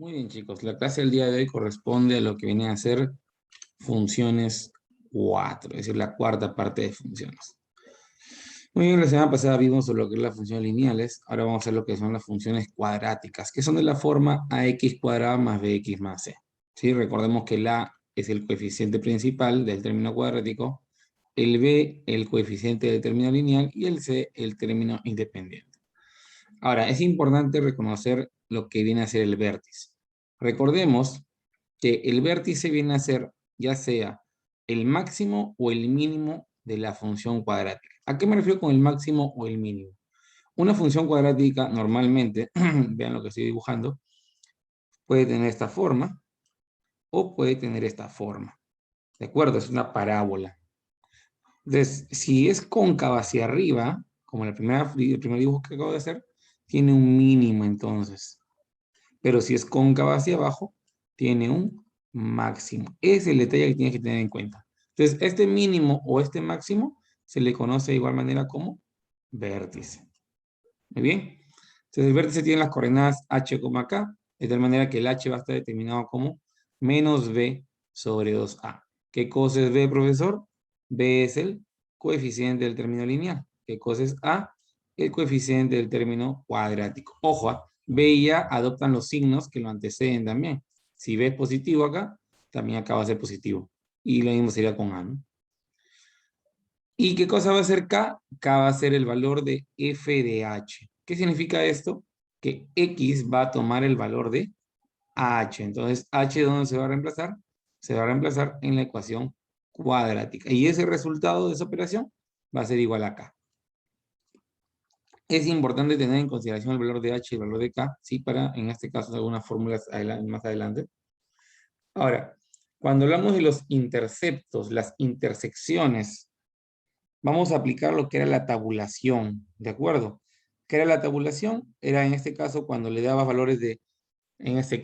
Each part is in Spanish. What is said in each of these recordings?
Muy bien, chicos. La clase del día de hoy corresponde a lo que viene a ser funciones 4, es decir, la cuarta parte de funciones. Muy bien, la semana pasada vimos lo que es las funciones lineales. Ahora vamos a ver lo que son las funciones cuadráticas, que son de la forma ax cuadrada más bx más c. ¿Sí? Recordemos que el a es el coeficiente principal del término cuadrático, el b el coeficiente del término lineal y el c el término independiente. Ahora, es importante reconocer lo que viene a ser el vértice. Recordemos que el vértice viene a ser ya sea el máximo o el mínimo de la función cuadrática. ¿A qué me refiero con el máximo o el mínimo? Una función cuadrática normalmente, vean lo que estoy dibujando, puede tener esta forma o puede tener esta forma. ¿De acuerdo? Es una parábola. Entonces, si es cóncava hacia arriba, como el primer dibujo que acabo de hacer, tiene un mínimo entonces. Pero si es cóncava hacia abajo, tiene un máximo. Ese es el detalle que tienes que tener en cuenta. Entonces, este mínimo o este máximo se le conoce de igual manera como vértice. Muy bien. Entonces, el vértice tiene las coordenadas h, k, de tal manera que el h va a estar determinado como menos b sobre 2a. ¿Qué cosa es b, profesor? B es el coeficiente del término lineal. ¿Qué cosa es a? El coeficiente del término cuadrático. Ojo, b y a adoptan los signos que lo anteceden también. Si b es positivo acá, también acá va a ser positivo. Y lo mismo sería con a, ¿no? ¿Y qué cosa va a ser K? K va a ser el valor de f de h. ¿Qué significa esto? Que X va a tomar el valor de h. Entonces, h, ¿dónde se va a reemplazar? Se va a reemplazar en la ecuación cuadrática. Y ese resultado de esa operación va a ser igual a K. Es importante tener en consideración el valor de h y el valor de K, ¿sí? Para, en este caso, algunas fórmulas más adelante. Ahora, cuando hablamos de los interceptos, las intersecciones, vamos a aplicar lo que era la tabulación, ¿de acuerdo? ¿Qué era la tabulación? Era en este caso cuando le dabas valores de, en este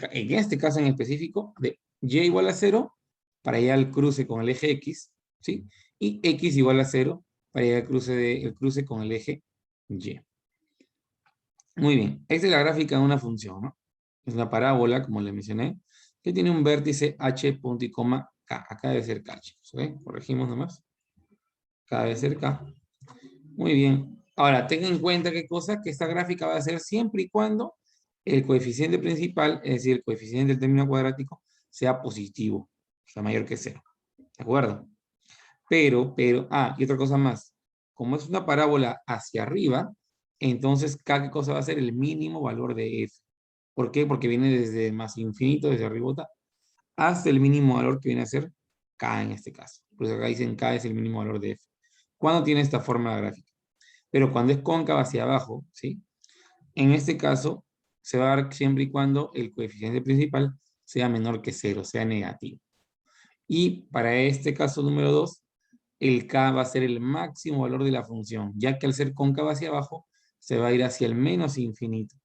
caso en específico, de y igual a 0 para ir al cruce con el eje X, ¿sí? Y X igual a 0 para ir al cruce con el eje Y. Muy bien, esta es la gráfica de una función, ¿no? Es una parábola, como le mencioné, que tiene un vértice h, punto y coma, k. Acá debe ser k, chicos, ¿ok? Corregimos nomás. Acá debe ser k. Muy bien. Ahora, tengan en cuenta qué cosa, que esta gráfica va a ser siempre y cuando el coeficiente principal, es decir, el coeficiente del término cuadrático, sea positivo, o sea, mayor que 0. ¿De acuerdo? Y otra cosa más. Como es una parábola hacia arriba, entonces cada cosa va a ser el mínimo valor de f. ¿Por qué? Porque viene desde más infinito, desde arribota, hasta el mínimo valor que viene a ser k en este caso. Por eso acá dicen k es el mínimo valor de f. ¿Cuándo tiene esta forma la gráfica? Pero cuando es cóncava hacia abajo, ¿sí? En este caso, se va a dar siempre y cuando el coeficiente principal sea menor que 0, sea negativo. Y para este caso número 2, el k va a ser el máximo valor de la función, ya que al ser cóncava hacia abajo, se va a ir hacia el menos infinito.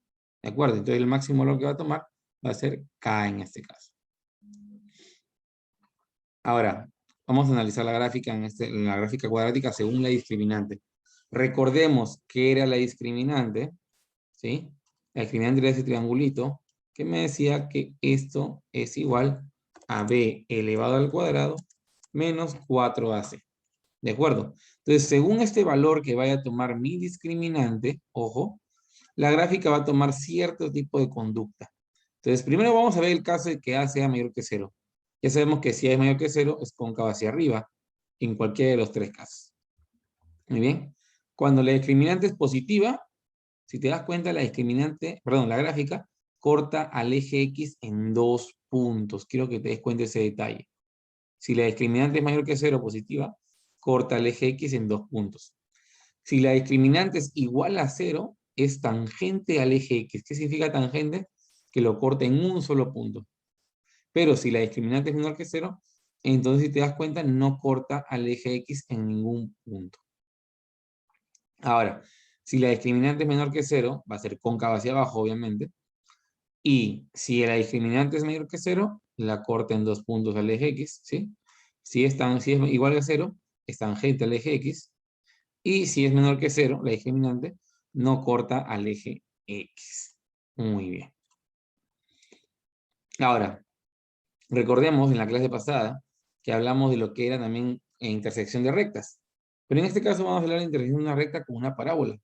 ¿De acuerdo? Entonces el máximo valor que va a tomar va a ser k en este caso. Ahora, vamos a analizar la gráfica en la gráfica cuadrática según la discriminante. Recordemos que era la discriminante, ¿sí? La discriminante era ese triangulito que me decía que esto es igual a b elevado al cuadrado menos 4ac. ¿De acuerdo? Entonces, según este valor que vaya a tomar mi discriminante, ojo, la gráfica va a tomar cierto tipo de conducta. Entonces, primero vamos a ver el caso de que a sea mayor que 0. Ya sabemos que si a es mayor que 0, es cóncava hacia arriba, en cualquiera de los tres casos. Muy bien. Cuando la discriminante es positiva, si te das cuenta, la gráfica corta al eje X en 2 puntos. Quiero que te des cuenta de ese detalle. Si la discriminante es mayor que 0, positiva, corta el eje X en 2 puntos. Si la discriminante es igual a 0, es tangente al eje X. ¿Qué significa tangente? Que lo corta en un solo punto. Pero si la discriminante es menor que 0, entonces si te das cuenta, no corta al eje X en ningún punto. Ahora, si la discriminante es menor que 0, va a ser cóncava hacia abajo, obviamente. Y si la discriminante es mayor que 0, la corta en 2 puntos al eje X, ¿sí? Si es igual a 0, es tangente al eje X. Y si es menor que 0, la discriminante no corta al eje X. Muy bien. Ahora, recordemos en la clase pasada que hablamos de lo que era también intersección de rectas. Pero en este caso vamos a hablar de intersección de una recta con una parábola.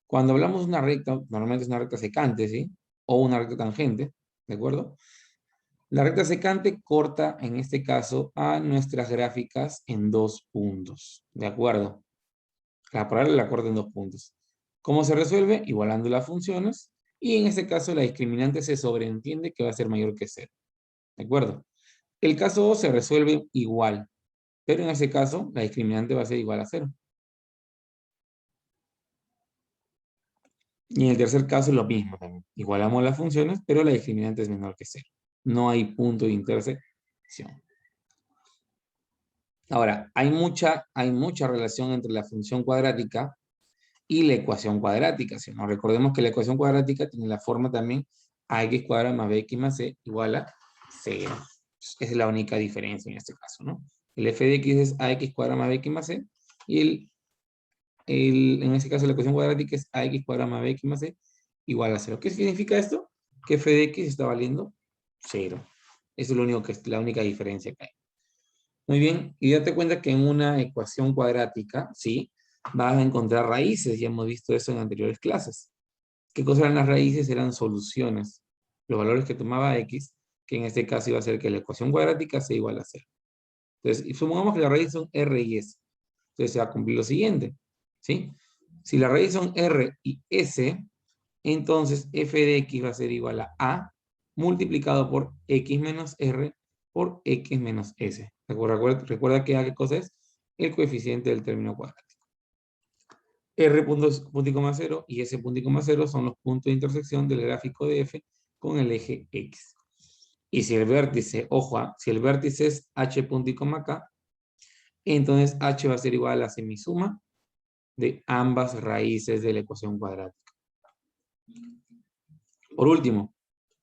Cuando hablamos de una recta, normalmente es una recta secante, ¿sí? O una recta tangente, ¿de acuerdo? La recta secante corta, en este caso, a nuestras gráficas en 2 puntos, ¿de acuerdo? La parábola la corta en 2 puntos. ¿Cómo se resuelve? Igualando las funciones, y en este caso la discriminante se sobreentiende que va a ser mayor que 0, ¿de acuerdo? El caso 2 se resuelve igual, pero en ese caso la discriminante va a ser igual a 0. Y en el tercer caso lo mismo también. Igualamos las funciones, pero la discriminante es menor que 0. No hay punto de intersección. Ahora, hay mucha relación entre la función cuadrática y la ecuación cuadrática. Si no, recordemos que la ecuación cuadrática tiene la forma también ax cuadrado más bx más c igual a 0. Esa es la única diferencia en este caso, ¿no? El f de x es ax cuadrado más bx más c y en este caso la ecuación cuadrática es ax cuadrado más bx más c igual a 0. ¿Qué significa esto? Que f de x está valiendo 0. Eso es lo único la única diferencia que hay. Muy bien, y date cuenta que en una ecuación cuadrática, ¿sí? Vas a encontrar raíces, ya hemos visto eso en anteriores clases. ¿Qué cosas eran las raíces? Eran soluciones, los valores que tomaba x, que en este caso iba a ser que la ecuación cuadrática sea igual a 0. Entonces, y supongamos que las raíces son r y s. Entonces se va a cumplir lo siguiente, ¿sí? Si las raíces son r y s, entonces f de x va a ser igual a multiplicado por x menos r por x menos s. Recuerda que a qué cosa es el coeficiente del término cuadrático. R punto y coma 0 y S punto y coma 0 son los puntos de intersección del gráfico de f con el eje x. Y si el vértice, ojo, si el vértice es h punto y coma k, entonces h va a ser igual a la semisuma de ambas raíces de la ecuación cuadrática. Por último,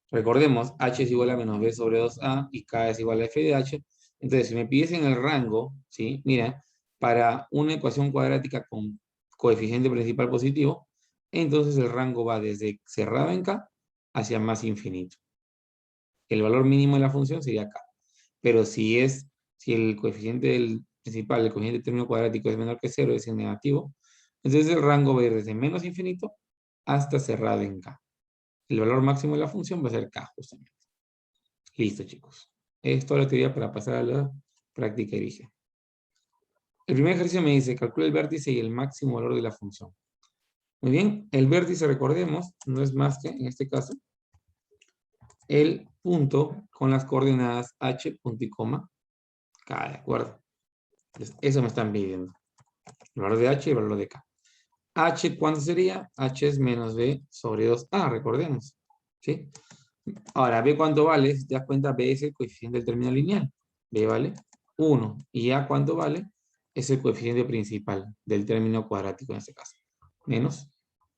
recordemos, h es igual a menos b sobre 2a y k es igual a f de h. Entonces, si me pidiesen el rango, ¿sí? Mira, para una ecuación cuadrática con coeficiente principal positivo, entonces el rango va desde cerrado en k hacia más infinito. El valor mínimo de la función sería k. Pero si el coeficiente del principal, el coeficiente del término cuadrático es menor que 0, es decir, negativo, entonces el rango va a ir desde menos infinito hasta cerrado en k. El valor máximo de la función va a ser k, justamente. Listo, chicos. Esto es la teoría para pasar a la práctica y dije. El primer ejercicio me dice, calcula el vértice y el máximo valor de la función. Muy bien, el vértice, recordemos, no es más que, en este caso, el punto con las coordenadas h, punto y coma, k, ¿de acuerdo? Entonces, eso me están pidiendo. El valor de h y el valor de k. H, ¿cuánto sería? H es menos b sobre 2a, recordemos. ¿Sí? Ahora, B cuánto vale, si te das cuenta, B es el coeficiente del término lineal. B vale 1. Y A cuánto vale, es el coeficiente principal del término cuadrático en este caso. Menos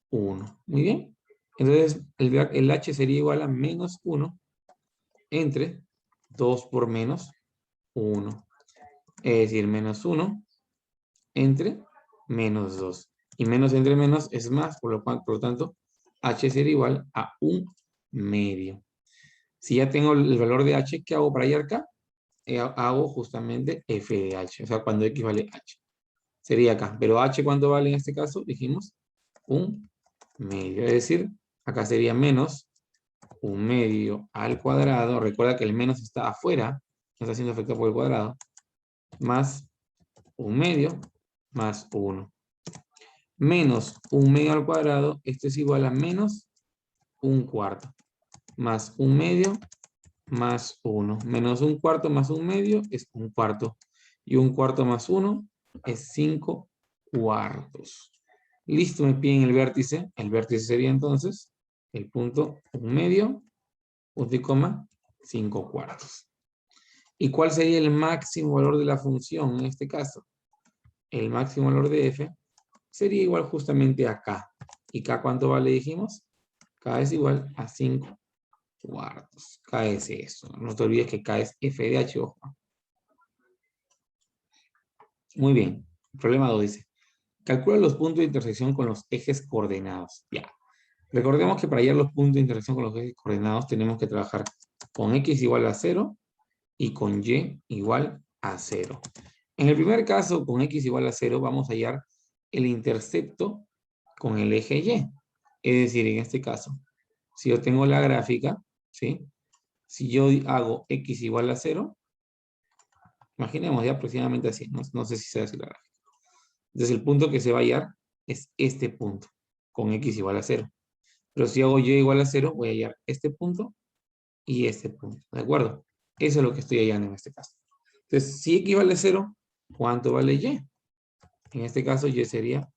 1. Muy bien. Entonces, el H sería igual a menos 1 entre 2 por menos 1. Es decir, menos 1 entre menos 2. Y menos entre menos es más, por lo tanto, H sería igual a 1 medio. Si ya tengo el valor de h, ¿qué hago para hallar acá? Hago justamente f de h, o sea, cuando x vale h. Sería acá. Pero h, ¿cuánto vale en este caso? Dijimos 1 medio. Es decir, acá sería menos 1 medio al cuadrado. Recuerda que el menos está afuera, no está siendo afectado por el cuadrado. Más 1 medio más 1. Menos 1 medio al cuadrado, esto es igual a menos 1 cuarto. Más 1 medio más 1. Menos 1 cuarto más 1 medio es 1 cuarto. Y 1 cuarto más 1 es 5 cuartos. Listo, me piden el vértice. El vértice sería entonces el punto 1 medio, punto y coma, 5 cuartos. ¿Y cuál sería el máximo valor de la función en este caso? El máximo valor de f sería igual justamente a k. ¿Y k cuánto vale, dijimos? K es igual a 5 cuartos. K es eso. No te olvides que K es f de h, ojo. Muy bien. Problema 2 dice, calcula los puntos de intersección con los ejes coordenados. Ya. Recordemos que para hallar los puntos de intersección con los ejes coordenados tenemos que trabajar con x igual a 0 y con y igual a 0. En el primer caso, con x igual a 0, vamos a hallar el intercepto con el eje y. Es decir, en este caso, si yo tengo la gráfica, ¿sí? Si yo hago x igual a 0, imaginemos ya aproximadamente así, no sé si se hace la gráfica. Entonces el punto que se va a hallar es este punto, con x igual a 0. Pero si hago y igual a 0, voy a hallar este punto y este punto, ¿de acuerdo? Eso es lo que estoy hallando en este caso. Entonces, si x vale 0, ¿cuánto vale y? En este caso, y sería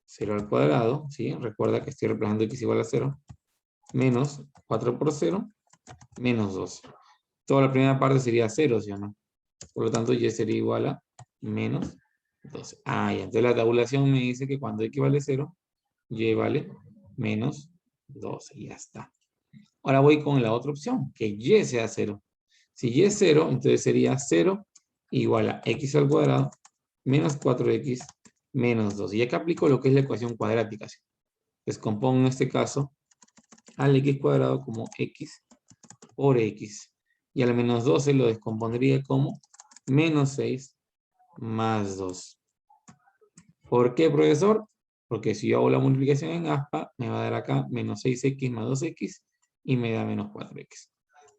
0 al cuadrado, ¿sí? Recuerda que estoy reemplazando x igual a 0, menos 4 por 0, menos 2. Toda la primera parte sería 0, ¿sí o no? Por lo tanto, y sería igual a menos 12. Ah, ya. Entonces la tabulación me dice que cuando x vale 0, y vale menos 12. Y ya está. Ahora voy con la otra opción, que y sea 0. Si y es 0, entonces sería 0 igual a x al cuadrado menos 4x menos 2. Y acá aplico lo que es la ecuación cuadrática. Descompongo en este caso al x cuadrado como x por x. Y al menos 12 lo descompondría como menos 6 más 2. ¿Por qué, profesor? Porque si yo hago la multiplicación en aspa, me va a dar acá menos 6x más 2x y me da menos 4x.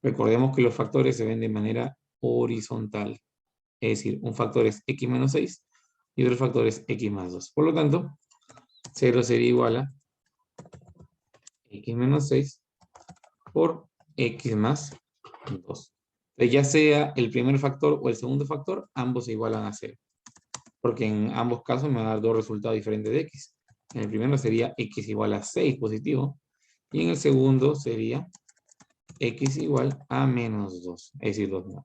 Recordemos que los factores se ven de manera horizontal. Es decir, un factor es x menos 6 y otro factor es x más 2. Por lo tanto, 0 sería igual a x menos 6 por x más 2. Entonces, ya sea el primer factor o el segundo factor, ambos se igualan a 0. Porque en ambos casos me va a dar dos resultados diferentes de x. En el primero sería x igual a 6 positivo. Y en el segundo sería x igual a menos 2. Es decir, 2,9.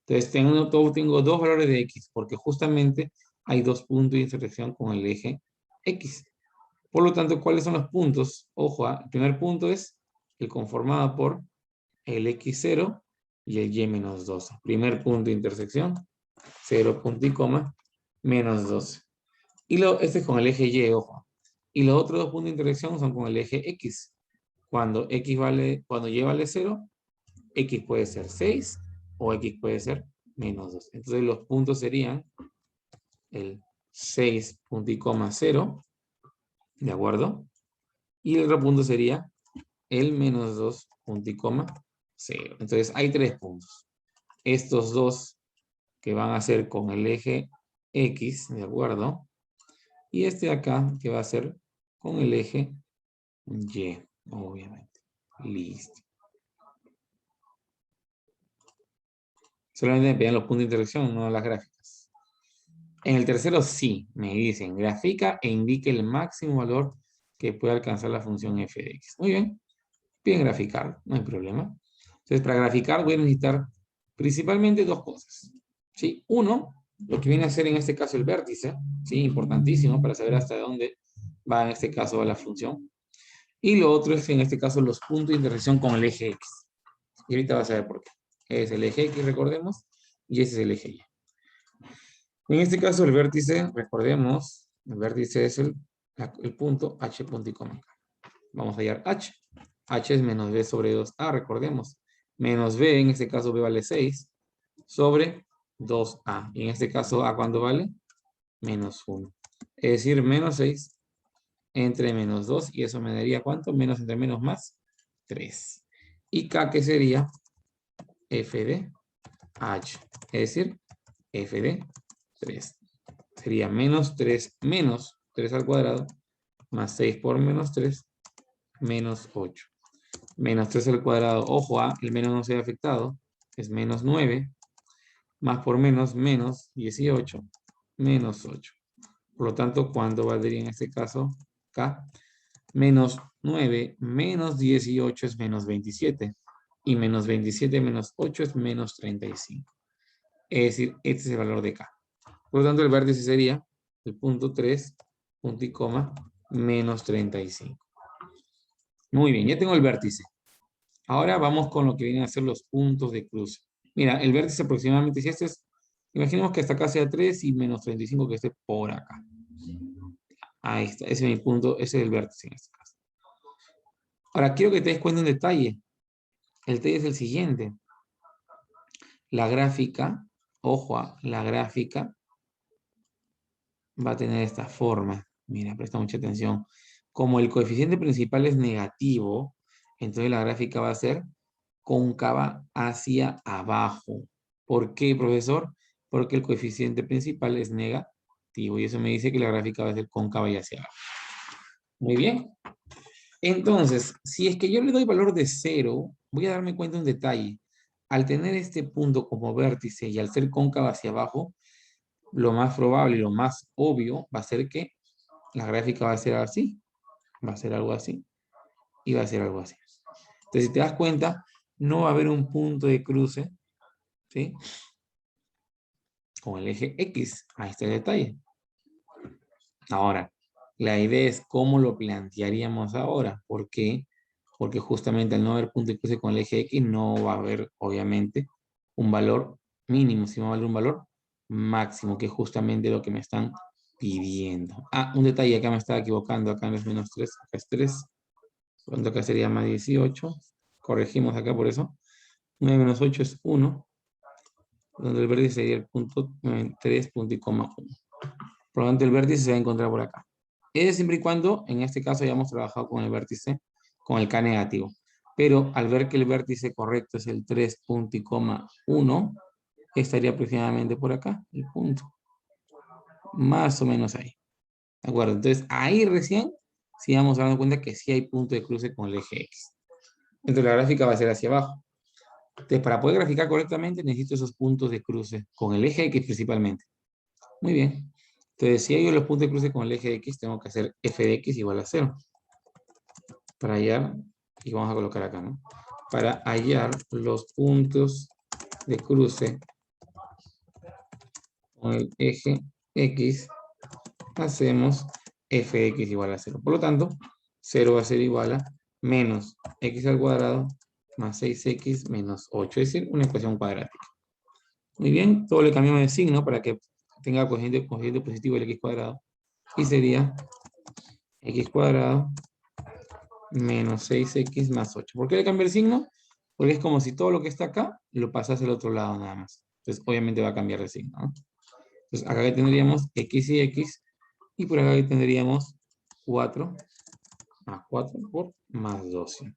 Entonces tengo dos valores de x. Porque justamente hay dos puntos de intersección con el eje x. Por lo tanto, ¿cuáles son los puntos? Ojo, el primer punto es el conformado por el x0 y el y menos 12. Primer punto de intersección, 0 punto y coma, menos 12. Y este es con el eje y, ojo. Y los otros dos puntos de intersección son con el eje x. Cuando y vale 0, x puede ser 6 o x puede ser menos 2. Entonces los puntos serían el 6 punto y coma 0, ¿de acuerdo? Y el otro punto sería el menos 2 punto y coma 0. Entonces hay tres puntos. Estos dos que van a ser con el eje x, ¿de acuerdo? Y este de acá que va a ser con el eje y, obviamente. Listo. Solamente me piden los puntos de intersección, no las gráficas. En el tercero sí, me dicen, grafica e indique el máximo valor que puede alcanzar la función f de x. Muy bien. Bien graficar, no hay problema. Entonces, para graficar voy a necesitar principalmente dos cosas. ¿Sí? Uno, lo que viene a ser en este caso el vértice, ¿sí? Importantísimo para saber hasta dónde va en este caso la función. Y lo otro es en este caso los puntos de intersección con el eje x. Y ahorita vas a ver por qué. Es el eje x, recordemos, y ese es el eje y. En este caso el vértice, recordemos, el vértice es el punto h punto y coma. Vamos a hallar h. H es menos b sobre 2a, recordemos. Menos b, en este caso b vale 6, sobre 2a. Y en este caso a, ¿cuánto vale? Menos 1. Es decir, menos 6 entre menos 2. Y eso me daría ¿cuánto? Menos entre menos más 3. Y k, que sería f de h. Es decir, f de 3. Sería menos 3 menos 3 al cuadrado más 6 por menos 3 menos 8. Menos 3 al cuadrado, ojo, el menos no se ha afectado, es menos 9, más por menos, menos 18, menos 8. Por lo tanto, ¿cuánto valdría en este caso? K. Menos 9 menos 18 es menos 27. Y menos 27 menos 8 es menos 35. Es decir, este es el valor de K. Por lo tanto, el vértice sería el punto 3, punto y coma, menos 35. Muy bien, ya tengo el vértice. Ahora vamos con lo que vienen a ser los puntos de cruce. Mira, el vértice aproximadamente, si este es, imaginemos que hasta acá sea 3 y menos 35 que esté por acá. Ahí está, ese es mi punto, ese es el vértice en este caso. Ahora, quiero que te des cuenta un detalle. El detalle es el siguiente. La gráfica, ojo, la gráfica va a tener esta forma. Mira, presta mucha atención. Como el coeficiente principal es negativo, entonces la gráfica va a ser cóncava hacia abajo. ¿Por qué, profesor? Porque el coeficiente principal es negativo y eso me dice que la gráfica va a ser cóncava y hacia abajo. Muy bien. Entonces, si es que yo le doy valor de 0, voy a darme cuenta de un detalle. Al tener este punto como vértice y al ser cóncava hacia abajo, lo más probable y lo más obvio va a ser que la gráfica va a ser así, va a ser algo así y va a ser algo así. Entonces, si te das cuenta, no va a haber un punto de cruce, ¿sí? Con el eje X. Ahí está el detalle. Ahora, la idea es cómo lo plantearíamos ahora. ¿Por qué? Porque justamente al no haber punto de cruce con el eje X, no va a haber, obviamente, un valor mínimo, sino va a haber un valor máximo, que es justamente lo que me están pidiendo. Ah, un detalle, acá me estaba equivocando, acá no es menos 3, acá es 3. Por lo tanto, acá sería más 18. Corregimos acá por eso. 9 menos 8 es 1, donde el vértice sería el punto 3, punto y coma 1. Por lo tanto, el vértice se va a encontrar por acá. Es siempre y cuando, en este caso, hayamos trabajado con el vértice, con el K negativo. Pero al ver que el vértice correcto es el 3, punto y coma 1, estaría aproximadamente por acá, el punto. Más o menos ahí. ¿De acuerdo? Entonces, ahí recién, sí vamos a dar cuenta que sí hay punto de cruce con el eje X. Entonces, la gráfica va a ser hacia abajo. Entonces, para poder graficar correctamente, necesito esos puntos de cruce, con el eje X principalmente. Muy bien. Entonces, si hay los puntos de cruce con el eje X, tengo que hacer f de x igual a 0. Para hallar, y vamos a colocar acá, ¿no? Para hallar los puntos de cruce con el eje X, hacemos f de x igual a 0. Por lo tanto, 0 va a ser igual a menos x al cuadrado más 6x menos 8, es decir, una ecuación cuadrática. Muy bien, todo le cambiamos de signo para que tenga coeficiente positivo el x cuadrado. Y sería x cuadrado menos 6x más 8. ¿Por qué le cambié el signo? Porque es como si todo lo que está acá lo pasase al otro lado nada más. Entonces, obviamente va a cambiar de signo, ¿no? Entonces, acá tendríamos x y x. Y por acá tendríamos 4 más 4 por más 12.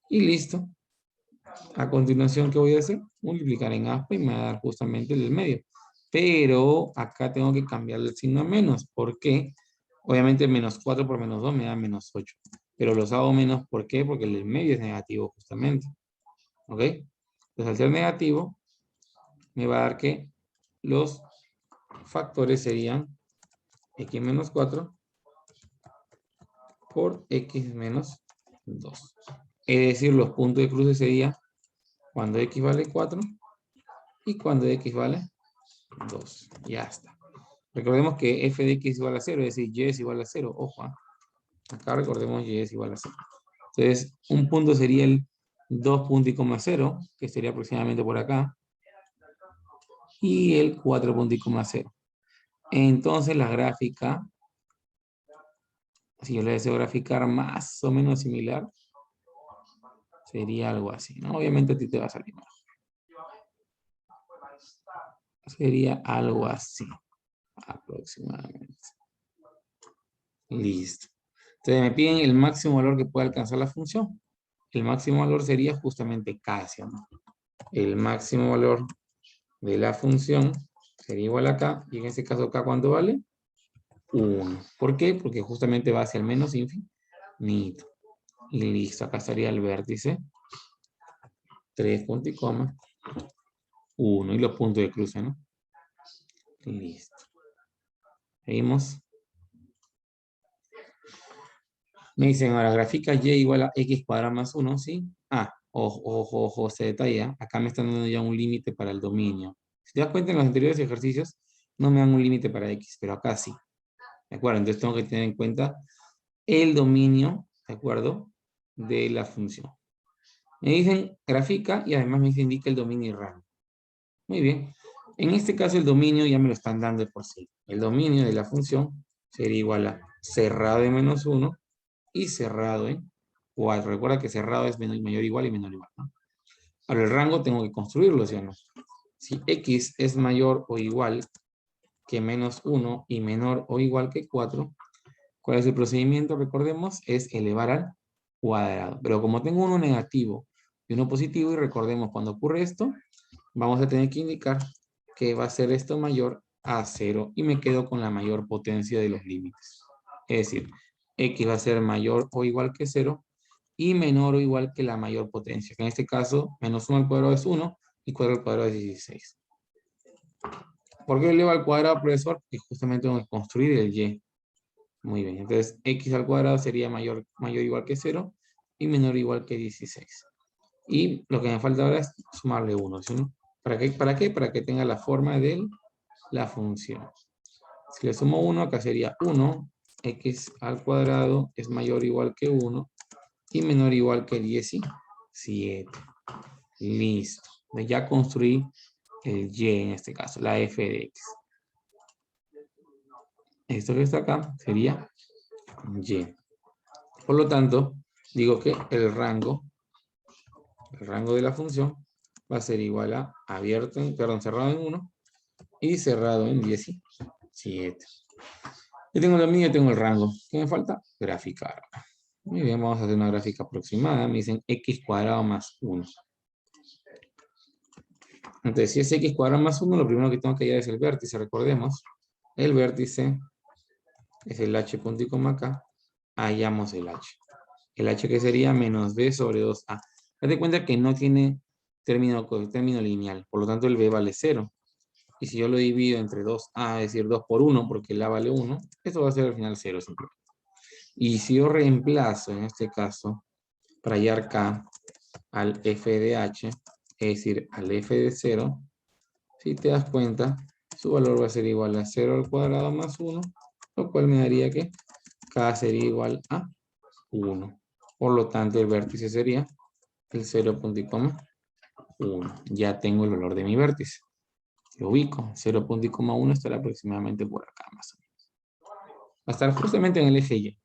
Y listo. A continuación, ¿qué voy a hacer? Multiplicar en aspa y me va a dar justamente el del medio. Pero acá tengo que cambiar el signo a menos. ¿Por qué? Obviamente menos 4 por menos 2 me da menos 8. Pero los hago menos, ¿por qué? Porque el del medio es negativo justamente. ¿Ok? Entonces al ser negativo, me va a dar que los factores serían x menos 4 por x menos 2. Es decir, los puntos de cruce serían cuando x vale 4 y cuando x vale 2. Ya está. Recordemos que f de x es igual a 0, es decir, y es igual a 0. Ojo, acá recordemos y es igual a 0. Entonces, un punto sería el 2.0, que sería aproximadamente por acá. Y el 4.0. Entonces, la gráfica, si yo le deseo graficar más o menos similar, sería algo así, ¿no? Obviamente a ti te va a salir mejor. Sería algo así, aproximadamente. Listo. Entonces me piden el máximo valor que pueda alcanzar la función. El máximo valor sería justamente K, ¿no? El máximo valor de la función sería igual a K, y en este caso K, ¿cuánto vale? 1. ¿Por qué? Porque justamente va hacia el menos infinito. Y listo, acá estaría el vértice. 3 puntos y coma. 1. Y los puntos de cruce, ¿no? Listo. Seguimos. Me dicen ahora, grafica y igual a x cuadrado más 1, ¿sí? Ah, ojo, se detalla. Acá me están dando ya un límite para el dominio. Si te das cuenta, en los anteriores ejercicios no me dan un límite para x, pero acá sí. ¿De acuerdo? Entonces tengo que tener en cuenta el dominio, ¿de acuerdo? De la función. Me dicen grafica y además me dicen indica el dominio y rango. Muy bien. En este caso el dominio ya me lo están dando de por sí. El dominio de la función sería igual a cerrado en menos 1 y cerrado en 4. Recuerda que cerrado es mayor igual y menor igual, ¿no? Ahora el rango tengo que construirlo, ¿sí o no? Si x es mayor o igual que menos 1 y menor o igual que 4, ¿cuál es el procedimiento? Recordemos, es elevar al cuadrado. Pero como tengo uno negativo y uno positivo, y recordemos, cuando ocurre esto, vamos a tener que indicar que va a ser esto mayor a 0 y me quedo con la mayor potencia de los límites. Es decir, x va a ser mayor o igual que 0 y menor o igual que la mayor potencia, que en este caso, menos 1 al cuadrado es 1 y 4 al cuadrado es 16. ¿Por qué elevo al cuadrado, profesor? Porque justamente tengo que construir el y. Muy bien, entonces x al cuadrado sería mayor o igual que 0 y menor o igual que 16. Y lo que me falta ahora es sumarle 1, ¿sí? ¿Para qué? ¿Para qué? Para que tenga la forma de la función. Si le sumo 1, acá sería 1, x al cuadrado es mayor o igual que 1 y menor o igual que 17. Listo. Ya construí el y en este caso, la f de x. Esto que está acá sería y. Por lo tanto, digo que el rango de la función va a ser igual a abierto, cerrado en 1 y cerrado en 17. Yo tengo lo mío, tengo el rango. ¿Qué me falta? Graficar. Muy bien, vamos a hacer una gráfica aproximada. Me dicen x cuadrado más 1. Entonces, si es x cuadrado más 1, lo primero que tengo que hallar es el vértice. Recordemos, el vértice es el h punto y coma acá. Hallamos el h. El h que sería menos b sobre 2a. Date cuenta que no tiene término lineal. Por lo tanto, el b vale 0. Y si yo lo divido entre 2a, es decir, 2 por 1, porque el a vale 1, esto va a ser al final 0 simplemente. Y si yo reemplazo, en este caso, para hallar k al f de h, es decir, al f de 0, si te das cuenta, su valor va a ser igual a 0 al cuadrado más 1, lo cual me daría que k sería igual a 1. Por lo tanto, el vértice sería el 0.1. Ya tengo el valor de mi vértice. Lo ubico. 0.1 estará aproximadamente por acá, más o menos. Va a estar justamente en el eje Y.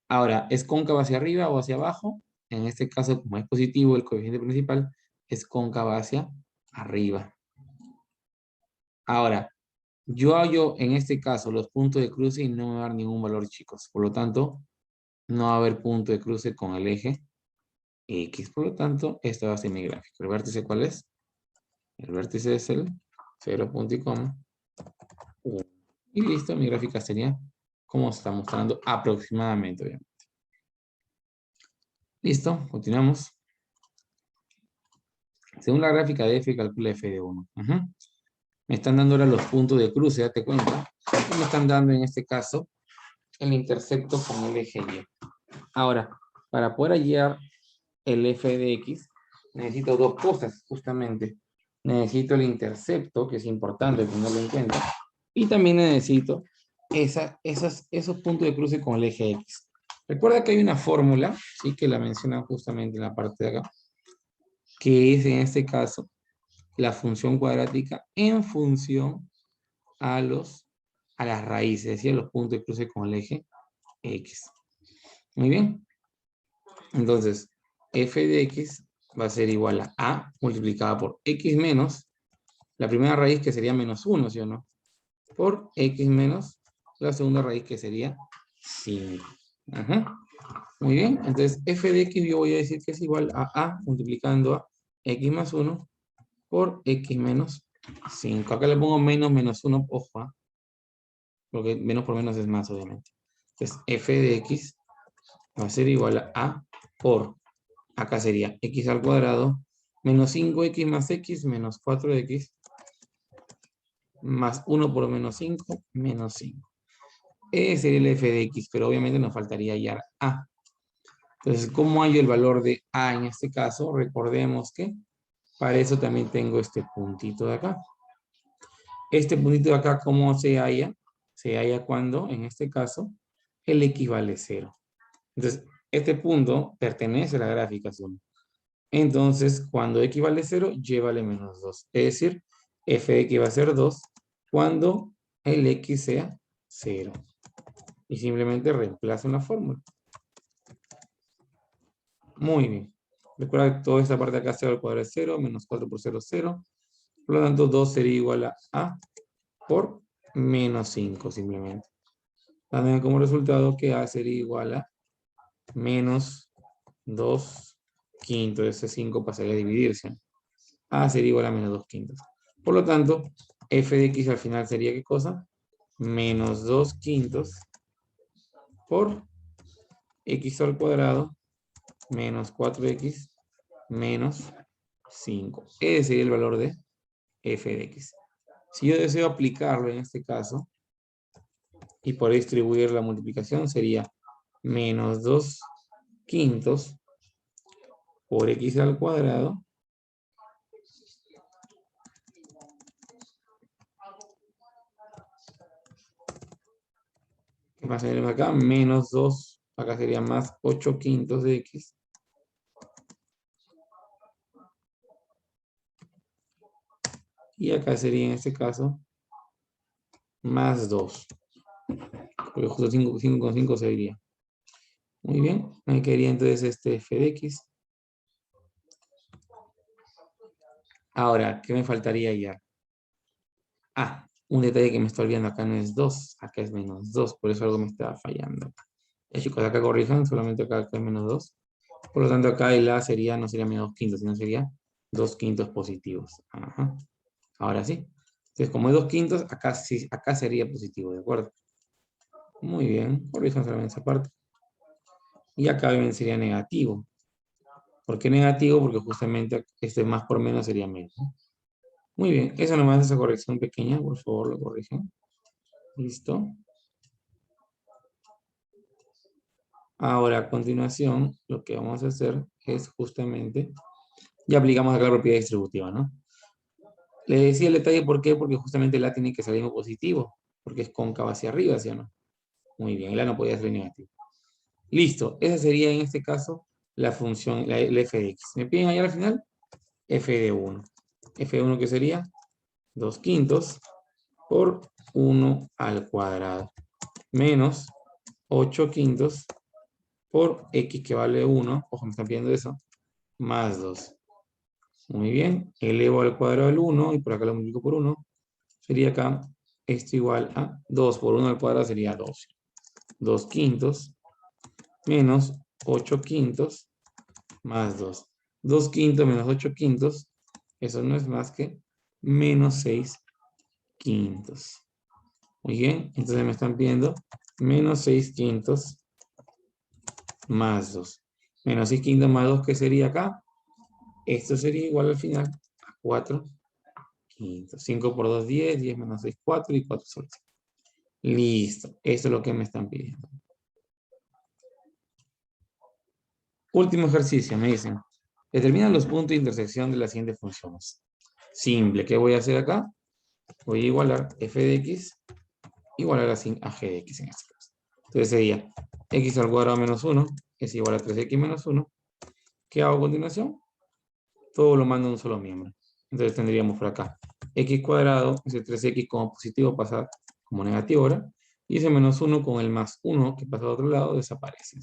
Ahora, ¿es cóncavo hacia arriba o hacia abajo? En este caso, como es positivo el coeficiente principal, es cóncavo hacia arriba. Ahora, yo hallo en este caso los puntos de cruce y no me va a dar ningún valor, chicos. Por lo tanto, no va a haber punto de cruce con el eje X. Por lo tanto, esta va a ser mi gráfico. ¿El vértice cuál es? El vértice es el 0.1. Y listo, mi gráfica sería como se está mostrando aproximadamente, obviamente. Listo, continuamos. Según la gráfica de f, calcula f de 1. Me están dando ahora los puntos de cruce, date cuenta. Y me están dando en este caso el intercepto con el eje Y. Ahora, para poder hallar el f de x, necesito dos cosas, justamente. Necesito el intercepto, que es importante tenerlo en cuenta. Y también necesito esos puntos de cruce con el eje X. Recuerda que hay una fórmula, sí, que la mencionan justamente en la parte de acá, que es en este caso la función cuadrática en función a las raíces, es decir, los puntos de cruce con el eje X. Muy bien. Entonces, f de x va a ser igual a multiplicada por x menos la primera raíz, que sería menos 1, ¿sí o no? Por x menos la segunda raíz, que sería 5. Muy bien, entonces f de x yo voy a decir que es igual a multiplicando a x más 1 por x menos 5. Acá le pongo menos 1, ojo, porque menos por menos es más, obviamente. Entonces f de x va a ser igual a por, acá sería x al cuadrado, menos 5x más x menos 4x, más 1 por menos 5, menos 5. Ese sería el f de x, pero obviamente nos faltaría hallar a. Entonces, ¿cómo hallo el valor de a en este caso? Recordemos que para eso también tengo este puntito de acá. Este puntito de acá, ¿cómo se halla? Se halla cuando, en este caso, el x vale 0. Entonces, este punto pertenece a la gráfica 1. Entonces, cuando x vale 0, y vale menos 2. Es decir, f de x va a ser 2 cuando el x sea 0. Y simplemente reemplazo en la fórmula. Muy bien. Recuerda que toda esta parte de acá 0 al cuadrado es 0, menos 4 por 0 es 0. Por lo tanto, 2 sería igual a por menos 5 simplemente. Dando como resultado que A sería igual a menos 2 quintos. Ese 5 pasaría a dividirse. A sería igual a menos 2 quintos. Por lo tanto, f de x al final sería ¿qué cosa? Menos 2 quintos por x al cuadrado menos 4x menos 5. Ese sería el valor de f de x. Si yo deseo aplicarlo en este caso, y por distribuir la multiplicación sería menos 2 quintos por x al cuadrado ¿qué más tenemos acá? Menos 2, acá sería más 8 quintos de x y acá sería en este caso más 2, porque justo 5 con 5 se iría. Muy bien, me quedaría entonces este f de x. Ahora, ¿qué me faltaría ya? Ah, un detalle que me está olvidando acá no es 2, acá es menos 2, por eso algo me está fallando. Chicos, acá corrijan, solamente acá es menos 2. Por lo tanto, acá el A sería, no sería menos 2 quintos, sino sería 2 quintos positivos. Ajá. Ahora sí. Entonces, como es 2 quintos, acá, sí, acá sería positivo, ¿de acuerdo? Muy bien, corrijan solamente esa parte. Y acá bien sería negativo. ¿Por qué negativo? Porque justamente este más por menos sería menos, ¿no? Muy bien, eso nomás es esa corrección pequeña, por favor, lo corrijan. Listo. Ahora, a continuación, lo que vamos a hacer es justamente, ya aplicamos acá la propiedad distributiva, ¿no? Le decía el detalle, ¿por qué? Porque justamente el A tiene que salir positivo, porque es cóncavo hacia arriba, ¿sí o no? Muy bien, el A no podía ser negativo. Listo, esa sería en este caso la función, el f de x. ¿Me piden allá al final? F de 1. F de 1 que sería 2 quintos por 1 al cuadrado, menos 8 quintos por x que vale 1, ojo, me están pidiendo eso, más 2. Muy bien, elevo al cuadrado del 1 y por acá lo multiplico por 1. Sería acá esto igual a 2 por 1 al cuadrado sería 2. 2 quintos menos 8 quintos más 2. 2 quintos menos 8 quintos, eso no es más que menos 6 quintos. Muy bien, entonces me están pidiendo menos 6 quintos más 2. Menos 6 quintos más 2, ¿qué sería acá? Esto sería igual al final a 4 quintos. 5 por 2, 10, 10 menos 6, 4 y 4 sobre 6. Listo, eso es lo que me están pidiendo. Último ejercicio, me dicen. Determina los puntos de intersección de las siguientes funciones. Simple, ¿qué voy a hacer acá? Voy a igualar f de x igualar a g de x en este caso. Entonces sería x al cuadrado menos 1 es igual a 3x menos 1. ¿Qué hago a continuación? Todo lo mando a un solo miembro. Entonces tendríamos por acá x cuadrado, ese 3x como positivo pasa como negativo ahora, y ese menos 1 con el más 1 que pasa al otro lado desaparece.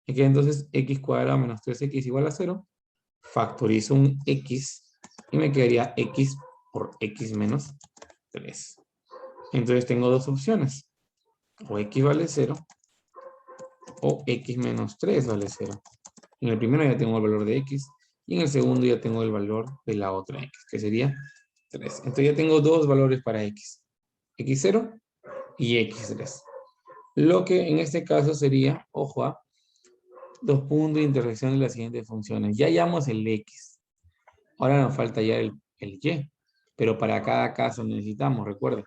Y queda entonces x cuadrado menos 3x igual a 0. Factorizo un x y me quedaría x por x menos 3. Entonces tengo dos opciones. O x vale 0 o x menos 3 vale 0. En el primero ya tengo el valor de x y en el segundo ya tengo el valor de la otra x, que sería 3. Entonces ya tengo dos valores para x. x0 y x3. Lo que en este caso sería, ojo, dos puntos de intersección de las siguientes funciones. Ya hallamos el x. Ahora nos falta ya el y. Pero para cada caso necesitamos, recuerda.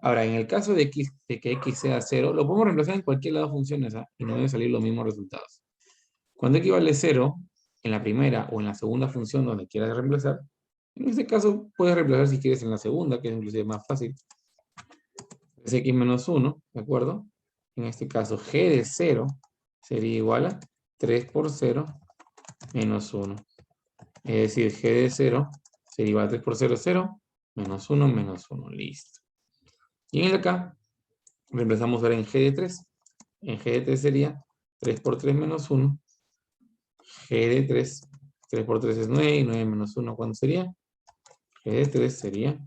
Ahora, en el caso de, x, de que x sea 0, lo podemos reemplazar en cualquier lado de funciones, ¿ah? Y no deben salir los mismos resultados. Cuando x vale 0, en la primera o en la segunda función donde quieras reemplazar, en este caso puedes reemplazar si quieres en la segunda, que es inclusive más fácil. Es x menos 1, ¿de acuerdo? En este caso, g de 0 sería igual a 3 por 0 menos 1. Es decir, g de 0 sería igual a 3 por 0, 0, menos 1, menos 1. Listo. Y en el acá, reemplazamos ahora en g de 3. En g de 3 sería 3 por 3 menos 1. G de 3. 3 por 3 es 9, y 9 menos 1, ¿cuánto sería? G de 3 sería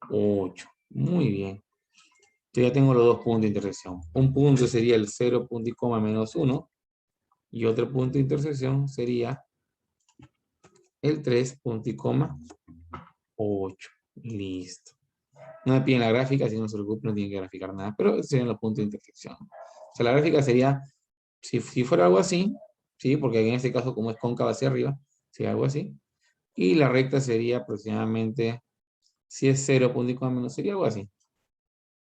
8. Muy bien. Yo ya tengo los dos puntos de intersección. Un punto sería el 0 punto y coma menos 1. Y otro punto de intersección sería el 3 punto y coma 8. Listo. No me piden la gráfica, si no se preocupen, no tienen que graficar nada. Pero esos serían los puntos de intersección. O sea, la gráfica sería, si fuera algo así, ¿sí? Porque en este caso, como es cóncava hacia arriba, sería algo así. Y la recta sería aproximadamente, si es 0 punto y coma menos, sería algo así.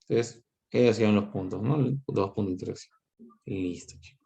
Entonces, esos serían los puntos, ¿no? Los dos puntos de intersección. Listo, chicos.